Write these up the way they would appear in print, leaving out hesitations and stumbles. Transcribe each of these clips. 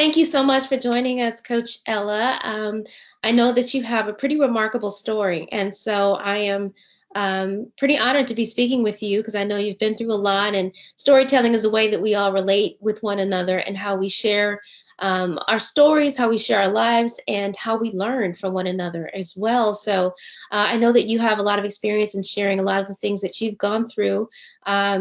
thank you so much for joining us, Coach Ella. I know that you have a pretty remarkable story, and so I am pretty honored to be speaking with you because I know you've been through a lot, and storytelling is a way that we all relate with one another and how we share our stories, how we share our lives, and how we learn from one another as well. So I know that you have a lot of experience in sharing a lot of the things that you've gone through.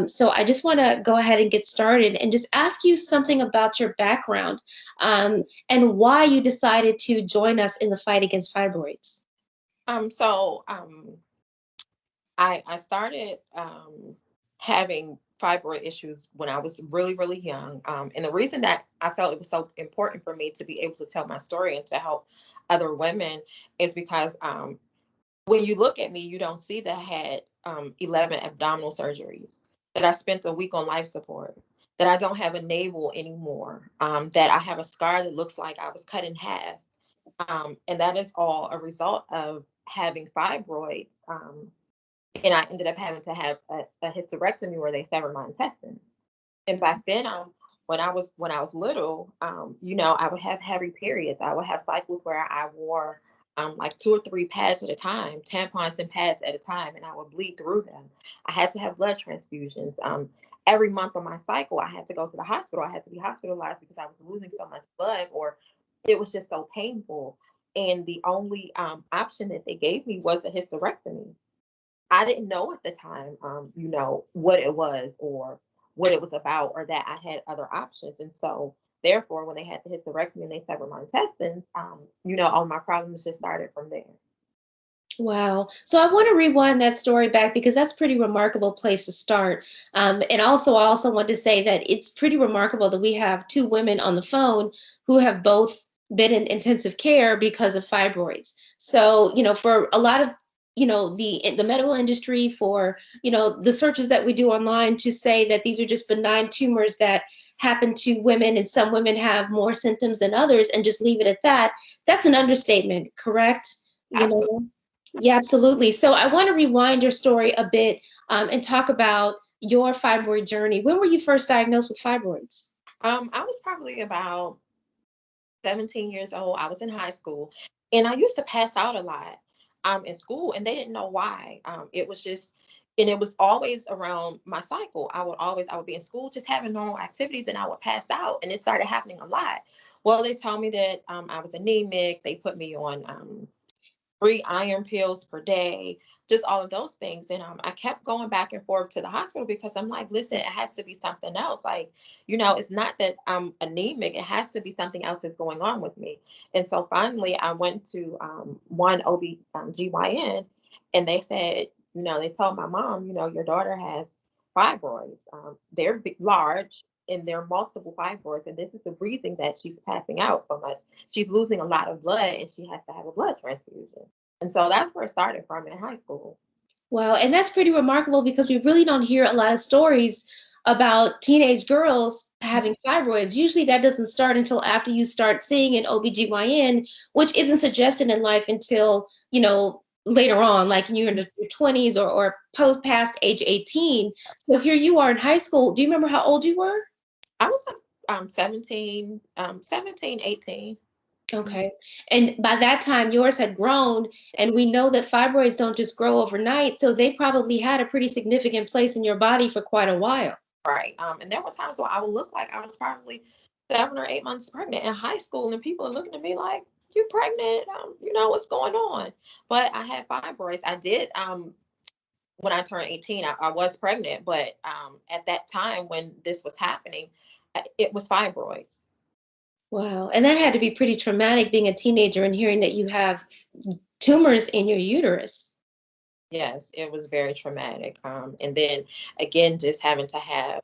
So I just want to go ahead and get started and just ask you something about your background and why you decided to join us in the fight against fibroids. So I started having fibroid issues when I was really, really young. And the reason that I felt it was so important for me to be able to tell my story and to help other women is because when you look at me, you don't see that I had 11 abdominal surgeries, that I spent a week on life support, that I don't have a navel anymore, that I have a scar that looks like I was cut in half. And that is all a result of having fibroids. And I ended up having to have a hysterectomy where they severed my intestines. And back then, when I was little, I would have heavy periods. I would have cycles where I wore like 2 or 3 pads at a time, tampons and pads at a time, and I would bleed through them. I had to have blood transfusions. Every month on my cycle, I had to go to the hospital. I had to be hospitalized because I was losing so much blood, or it was just so painful. And the only option that they gave me was a hysterectomy. I didn't know at the time, what it was or what it was about, or that I had other options. And so, therefore, when they had to hysterectomy and they severed my intestines, all my problems just started from there. Wow. So I want to rewind that story back because that's a pretty remarkable place to start. And also, I also want to say that it's pretty remarkable that we have two women on the phone who have both been in intensive care because of fibroids. So, for a lot of, the medical industry, for, the searches that we do online to say that these are just benign tumors that happen to women and some women have more symptoms than others and just leave it at that, that's an understatement, correct? You Absolutely. know? Yeah, absolutely. So I want to rewind your story a bit and talk about your fibroid journey. When were you first diagnosed with fibroids? I was probably about 17 years old. I was in high school, and I used to pass out a lot in school, and they didn't know why. It was just, and it was always around my cycle. I would be in school just having normal activities, and I would pass out, and it started happening a lot. Well, they told me that I was anemic. They put me on 3 iron pills per day, just all of those things. And I kept going back and forth to the hospital because I'm like, listen, it has to be something else. Like, it's not that I'm anemic. It has to be something else that's going on with me. And so finally, I went to one OB/GYN, and they said, they told my mom, your daughter has fibroids. They're large. And there are multiple fibroids, and this is the reason that she's passing out so much. She's losing a lot of blood, and she has to have a blood transfusion. And so that's where it started from in high school. Wow, and that's pretty remarkable because we really don't hear a lot of stories about teenage girls having fibroids. Usually that doesn't start until after you start seeing an OB/GYN, which isn't suggested in life until, later on, like you're in your 20s or past age 18. So here you are in high school. Do you remember how old you were? I was like 17, 18. Okay. And by that time, yours had grown, and we know that fibroids don't just grow overnight, so they probably had a pretty significant place in your body for quite a while. Right. And there were times where I would look like I was probably 7 or 8 months pregnant in high school, and people are looking at me like, "You pregnant? What's going on?" But I had fibroids. I did. When I turned 18, I was pregnant, but at that time when this was happening, it was fibroids. Wow. And that had to be pretty traumatic being a teenager and hearing that you have tumors in your uterus. Yes, it was very traumatic. And then again, just having to have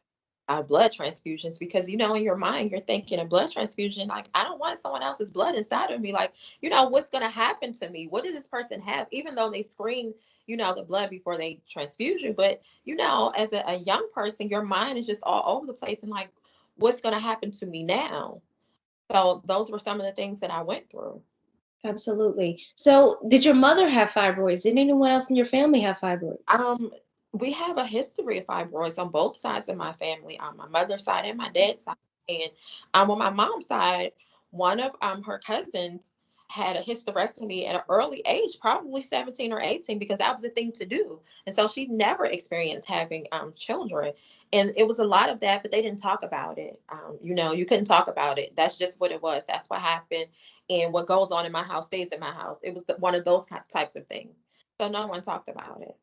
blood transfusions because, in your mind, you're thinking a blood transfusion, like, I don't want someone else's blood inside of me. Like, what's going to happen to me? What does this person have? Even though they screen, the blood before they transfuse you. But, as a young person, your mind is just all over the place and like, what's going to happen to me now? So those were some of the things that I went through. Absolutely. So, did your mother have fibroids? Did anyone else in your family have fibroids? Um, we have a history of fibroids on both sides of my family, on my mother's side and my dad's side. And on my mom's side, one of her cousins had a hysterectomy at an early age, probably 17 or 18, because that was the thing to do. And so she never experienced having children. And it was a lot of that, but they didn't talk about it. You couldn't talk about it. That's just what it was. That's what happened. And what goes on in my house stays in my house. It was one of those types of things. So no one talked about it.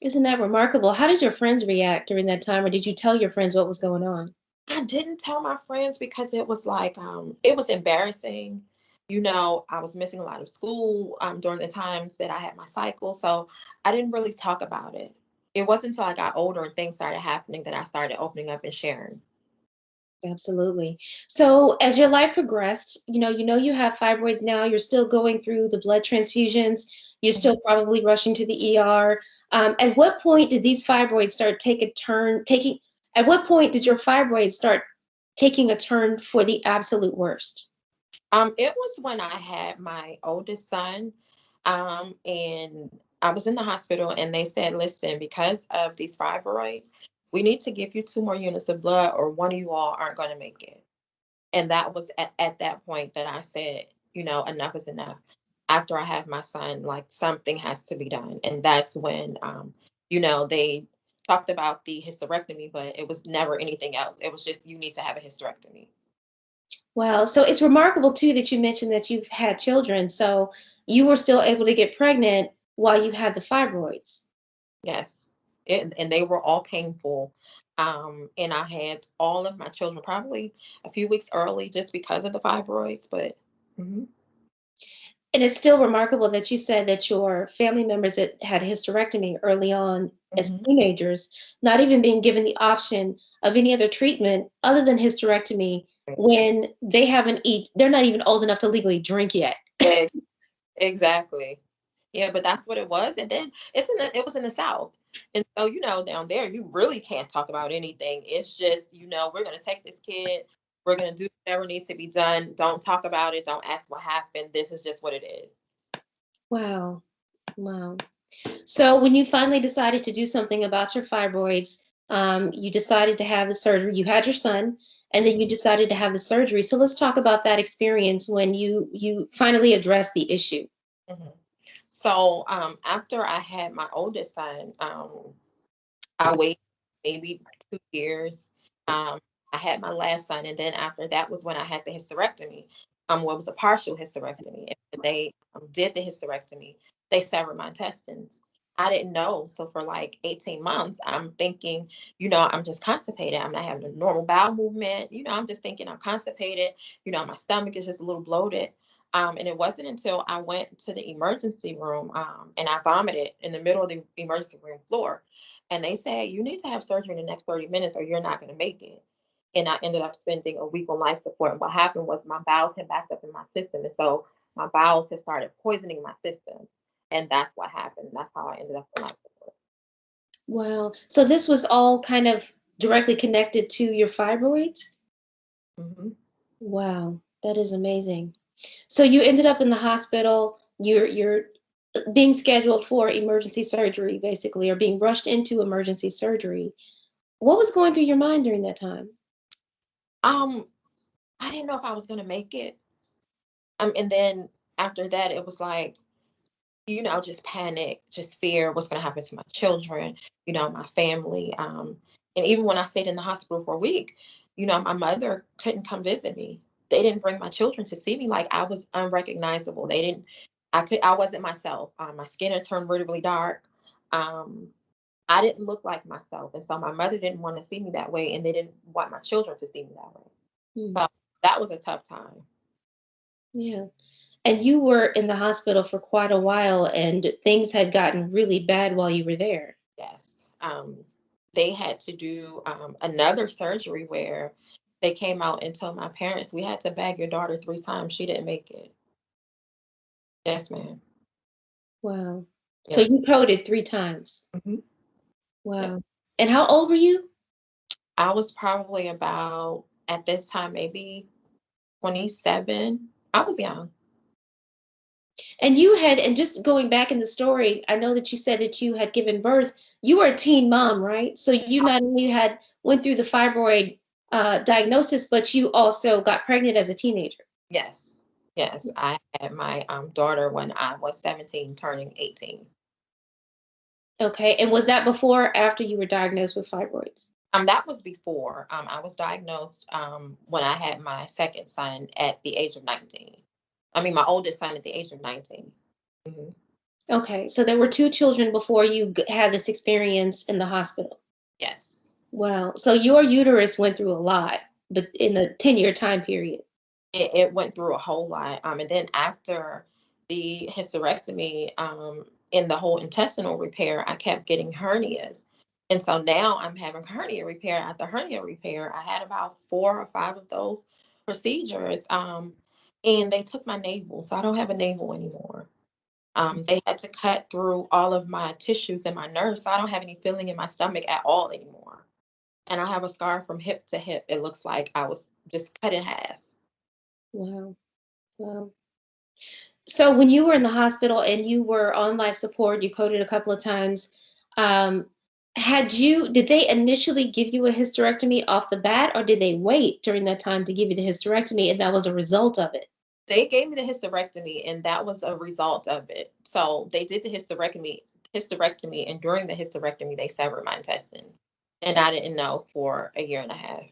Isn't that remarkable? How did your friends react during that time, or did you tell your friends what was going on? I didn't tell my friends because it was like it was embarrassing. I was missing a lot of school during the times that I had my cycle, so I didn't really talk about it. It wasn't until I got older and things started happening that I started opening up and sharing. Absolutely. So as your life progressed, you have fibroids now, you're still going through the blood transfusions, you're Mhm. still probably rushing to the ER. At what point did these fibroids start at what point did your fibroids start taking a turn for the absolute worst? It was when I had my oldest son, and I was in the hospital, and they said, "Listen, because of these fibroids, we need to give you 2 more units of blood, or one of you all aren't going to make it." And that was at that point that I said, enough is enough. After I have my son, like something has to be done. And that's when, they talked about the hysterectomy, but it was never anything else. It was just, you need to have a hysterectomy. Wow. So it's remarkable too that you mentioned that you've had children. So you were still able to get pregnant while you had the fibroids. Yes. And they were all painful. And I had all of my children probably a few weeks early just because of the fibroids, but mhm, And it's still remarkable that you said that your family members that had hysterectomy early on as mhm. teenagers, not even being given the option of any other treatment other than hysterectomy when they're not even old enough to legally drink yet. Ex- Exactly. Yeah, but that's what it was. And then it was in the South. And so, down there you really can't talk about anything. It's just, we're gonna take this kid, we're gonna do whatever needs to be done. Don't talk about it, don't ask what happened. This is just what it is. Wow. Wow. So when you finally decided to do something about your fibroids, you decided to have the surgery. You had your son, and then you decided to have the surgery. So let's talk about that experience when you finally addressed the issue. Mhm. So after I had my oldest son, I waited maybe 2 years. I had my last son, and then after that was when I had the hysterectomy. What was a partial hysterectomy. And when they did the hysterectomy, they severed my intestines. I didn't know. So for like 18 months, I'm thinking, I'm just constipated. I'm not having a normal bowel movement. I'm just thinking I'm constipated. My stomach is just a little bloated. And it wasn't until I went to the emergency room and I vomited in the middle of the emergency room floor. And they said, you need to have surgery in the next 30 minutes or you're not going to make it. And I ended up spending a week on life support. And what happened was my bowels had backed up in my system. And so my bowels had started poisoning my system. And that's what happened. That's how I ended up on life support. Wow. So this was all kind of directly connected to your fibroids? Hmm. Wow, that is amazing. So you ended up in the hospital. You're being scheduled for emergency surgery, basically, or being rushed into emergency surgery. What was going through your mind during that time? Um, I didn't know if I was going to make it. And then after that, it was like, just panic, just fear, what's going to happen to my children, my family. And even when I stayed in the hospital for a week, my mother couldn't come visit me. They didn't bring my children to see me. Like I was unrecognizable. I wasn't myself. My skin had turned really, really dark. Um, I didn't look like myself. And so my mother didn't want to see me that way. And they didn't want my children to see me that way. Hmm. So that was a tough time. Yeah. And you were in the hospital for quite a while, and things had gotten really bad while you were there. Yes. They had to do another surgery where they came out and told my parents, we had to bag your daughter 3 times. She didn't make it. Yes, ma'am. Wow. So Yeah. you coded 3 times. Hmm. Yes. Wow. And how old were you? I was probably about, at this time, maybe 27. I was young. And just going back in the story, I know that you said that you had given birth. You were a teen mom, right? So you not only had went through the fibroid diagnosis, but you also got pregnant as a teenager. Yes. Yes. I had my daughter when I was 17, turning 18. Okay. And was that before or after you were diagnosed with fibroids? That was before. I was diagnosed when I had my second son at the age of 19. I mean, my oldest son at the age of 19. Hmm. Okay. So there were two children before you had this experience in the hospital. Yes. Wow. So your uterus went through a lot, but in the 10-year time period. It went through a whole lot. And then after the hysterectomy, in the whole intestinal repair, I kept getting hernias. And so now I'm having hernia repair after hernia repair. I had about 4 or 5 of those procedures. And they took my navel, so I don't have a navel anymore. They had to cut through all of my tissues and my nerves, so I don't have any feeling in my stomach at all anymore. And I have a scar from hip to hip. It looks like I was just cut in half. Wow. Wow. So when you were in the hospital and you were on life support, you coded a couple of times. Um, did they initially give you a hysterectomy off the bat, or did they wait during that time to give you the hysterectomy, and that was a result of it? They gave me the hysterectomy, and that was a result of it. So they did the hysterectomy, and during the hysterectomy, they severed my intestine, and I didn't know for a year and a half.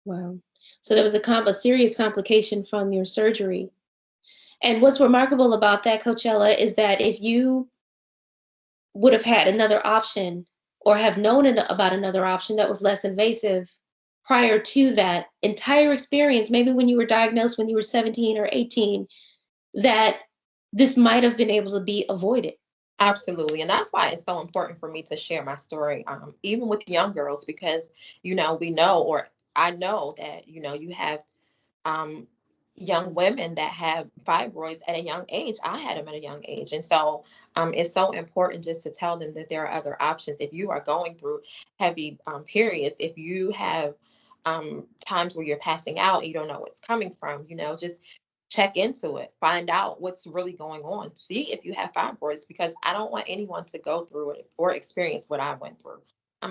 Wow. So there was a serious complication from your surgery. And what's remarkable about that, Coachella, is that if you would have had another option or have known about another option that was less invasive prior to that entire experience, maybe when you were diagnosed when you were 17 or 18, that this might have been able to be avoided. Absolutely, and that's why it's so important for me to share my story, even with young girls, because we know, or I know that you have um, young women that have fibroids at a young age. I had them at a young age. And so it's so important just to tell them that there are other options. If you are going through heavy periods, if you have times where you're passing out and you don't know what's coming from, just check into it, find out what's really going on, see if you have fibroids, because I don't want anyone to go through it or experience what I went through.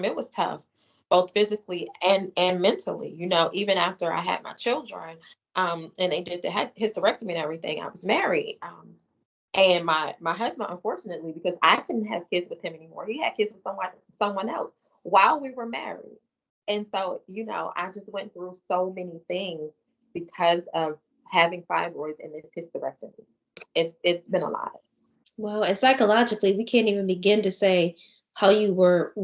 It was tough, both physically and mentally. Even after I had my children, and they did the hysterectomy and everything, I was married. And my husband, unfortunately, because I couldn't have kids with him anymore, he had kids with someone else while we were married. And so, I just went through so many things because of having fibroids and this hysterectomy. It's been a lot. Well, and psychologically, we can't even begin to say how you were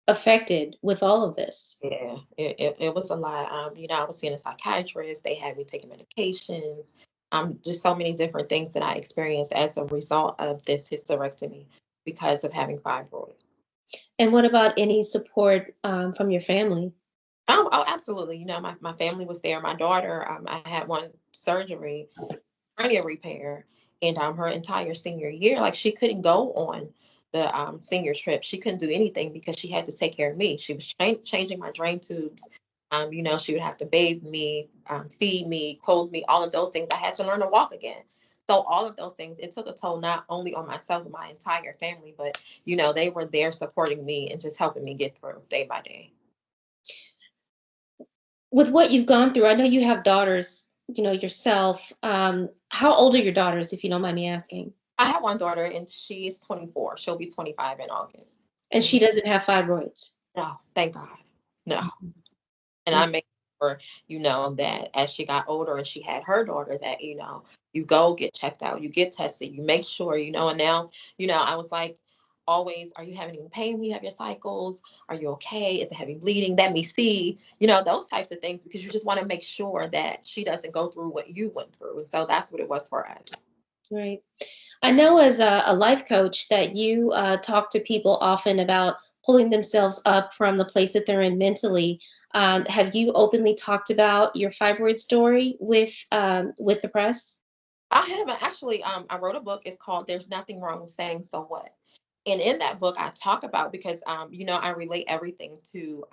affected with all of this. Yeah, it was a lot. I was seeing a psychiatrist. They had me taking medications. Just so many different things that I experienced as a result of this hysterectomy because of having fibroids. And what about any support from your family? Oh, absolutely. My family was there. My daughter, I had one surgery, hernia repair, and her entire senior year, like she couldn't go on the senior trip. She couldn't do anything because she had to take care of me. She was changing my drain tubes. She would have to bathe me, feed me, clothe me, all of those things. I had to learn to walk again. So all of those things, it took a toll not only on myself and my entire family, but they were there supporting me and just helping me get through day by day. With what you've gone through, I know you have daughters, yourself. How old are your daughters, if you don't mind me asking? I have one daughter and she's 24. She'll be 25 in August. And Mhm. she doesn't have fibroids. No, thank God. No. Mhm. And I made sure, that as she got older and she had her daughter, that, you go get checked out, you get tested, you make sure, and now, I was like, always, are you having any pain when you have your cycles? Are you okay? Is it heavy bleeding? Let me see, those types of things, because you just want to make sure that she doesn't go through what you went through. And so that's what it was for us. Right. I know as a life coach that you talk to people often about pulling themselves up from the place that they're in mentally. Have you openly talked about your fibroid story with the press? I haven't actually. I wrote a book. It's called "There's Nothing Wrong with Saying So What," and in that book, I talk about, because I relate everything to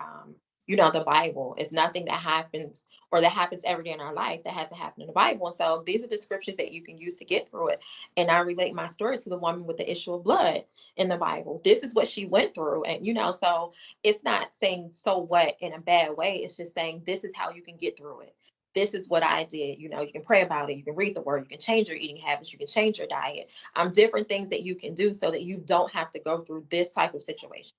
the Bible. It's nothing that happens or that happens every day in our life that hasn't happened in the Bible. And so these are the scriptures that you can use to get through it. And I relate my story to the woman with the issue of blood in the Bible. This is what she went through, and so it's not saying so what in a bad way. It's just saying this is how you can get through it. this is what I did. You know, you can pray about it, you can read the word, you can change your eating habits, you can change your diet. Different things that you can do so that you don't have to go through this type of situation.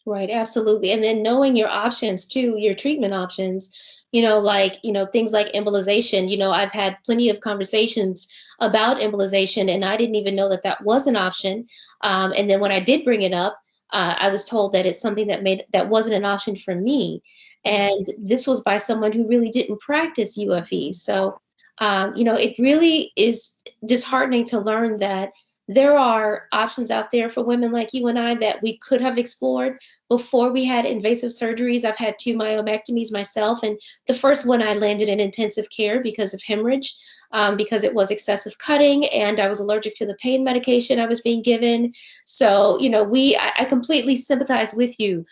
Right, absolutely. And then knowing your options too, your treatment options, like, things like embolization. I've had plenty of conversations about embolization, and I didn't even know that that was an option. And then when I did bring it up, I was told that it's something that wasn't an option for me. Mhm. And this was by someone who really didn't practice UFE. So, it really is disheartening to learn that there are options out there for women like you and I that we could have explored before we had invasive surgeries. I've had 2 myomectomies myself, and the first one I landed in intensive care because of hemorrhage, because it was excessive cutting, and I was allergic to the pain medication I was being given. So, I completely sympathize with you,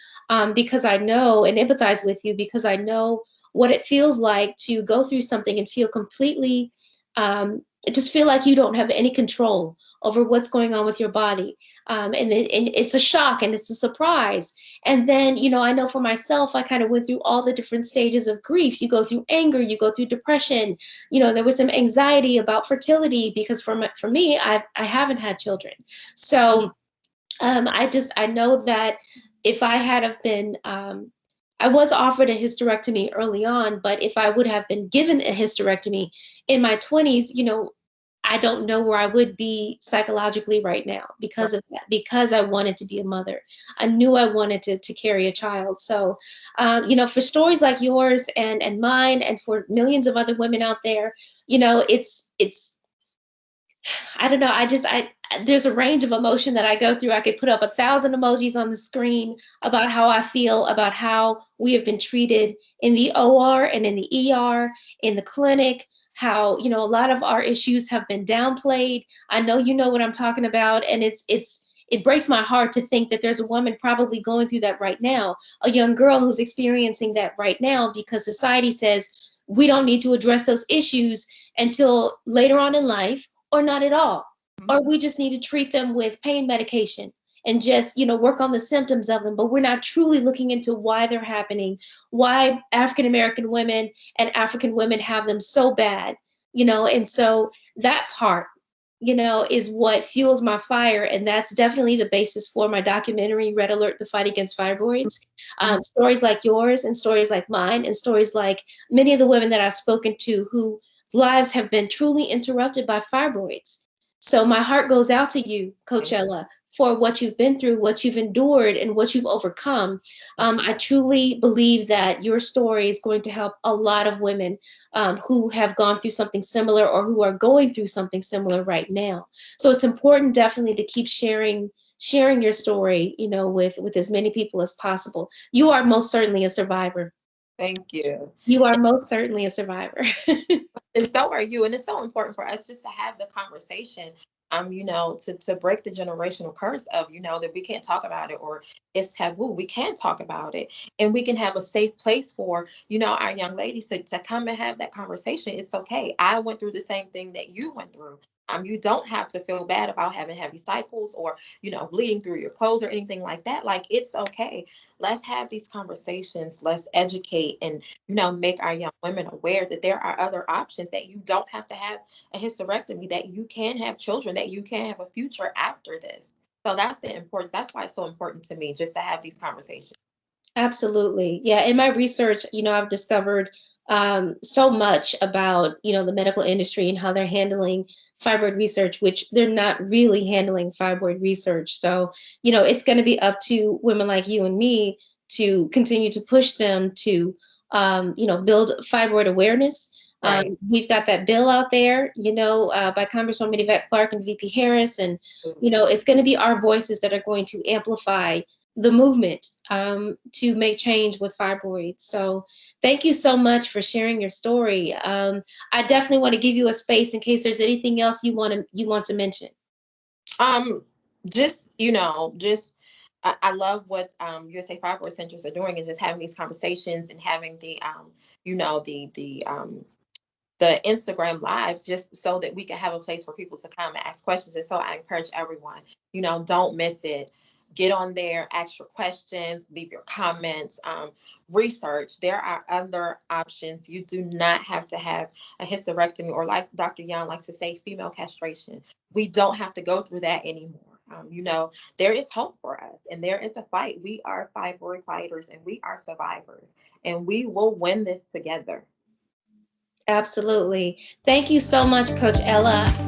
because I know, and empathize with you because I know what it feels like to go through something and feel completely, just feel like you don't have any control over what's going on with your body. And it's a shock and it's a surprise. And then, I know for myself, I kind of went through all the different stages of grief. You go through anger, you go through depression. There was some anxiety about fertility because for me, I haven't had children. So I know that if I had have been, I was offered a hysterectomy early on, but if I would have been given a hysterectomy in my 20s, I don't know where I would be psychologically right now Right. because of that, because I wanted to be a mother. I knew I wanted to carry a child. So, for stories like yours and mine, and for millions of other women out there, it's I don't know. There's a range of emotion that I go through. I could put up 1,000 emojis on the screen about how I feel about how we have been treated in the OR and in the ER, in the clinic, how, a lot of our issues have been downplayed. I know you know what I'm talking about. And it breaks my heart to think that there's a woman probably going through that right now, a young girl who's experiencing that right now because society says we don't need to address those issues until later on in life or not at all. Or we just need to treat them with pain medication and just, work on the symptoms of them. But we're not truly looking into why they're happening, why African American women and African women have them so bad, and so that part, is what fuels my fire. And that's definitely the basis for my documentary, Red Alert, The Fight Against Fibroids. Mhm. Stories like yours and stories like mine and stories like many of the women that I've spoken to who lives have been truly interrupted by fibroids. So my heart goes out to you, Thank Coachella, for what you've been through, what you've endured, and what you've overcome. I truly believe that your story is going to help a lot of women, who have gone through something similar or who are going through something similar right now. So it's important definitely to keep sharing your story, with as many people as possible. You are most certainly a survivor. thank you. You are most certainly a survivor. And so are you. And it's so important for us just to have the conversation, to break the generational curse of, that we can't talk about it or it's taboo. We can talk about it and we can have a safe place for, our young ladies to come and have that conversation. It's okay. I went through the same thing that you went through. You don't have to feel bad about having heavy cycles or, bleeding through your clothes or anything like that. Like, it's okay. Let's have these conversations. Let's educate and make our young women aware that there are other options, that you don't have to have a hysterectomy, that you can have children, that you can have a future after this. So that's the importance. That's why it's so important to me just to have these conversations. Absolutely. Yeah. In my research, I've discovered, so much about, the medical industry and how they're handling fibroid research, which they're not really handling fibroid research. So, it's going to be up to women like you and me to continue to push them to, build fibroid awareness. Right. We've got that bill out there, by Congresswoman Yvette Clarke and VP Harris. And, it's going to be our voices that are going to amplify the movement, to make change with fibroids. So thank you so much for sharing your story. I definitely want to give you a space in case there's anything else you want to mention. Um, just I love what USA Fibroid Centers are doing and just having these conversations and having the the Instagram lives just so that we can have a place for people to come and ask questions. And so I encourage everyone, don't miss it. Get on there, ask your questions, leave your comments, research. There are other options. You do not have to have a hysterectomy, or like Dr. Young likes to say, female castration. We don't have to go through that anymore. There is hope for us, and there is a fight. We are fibroid fighters, and we are survivors, and we will win this together. Absolutely. Thank you so much, Coach Ella.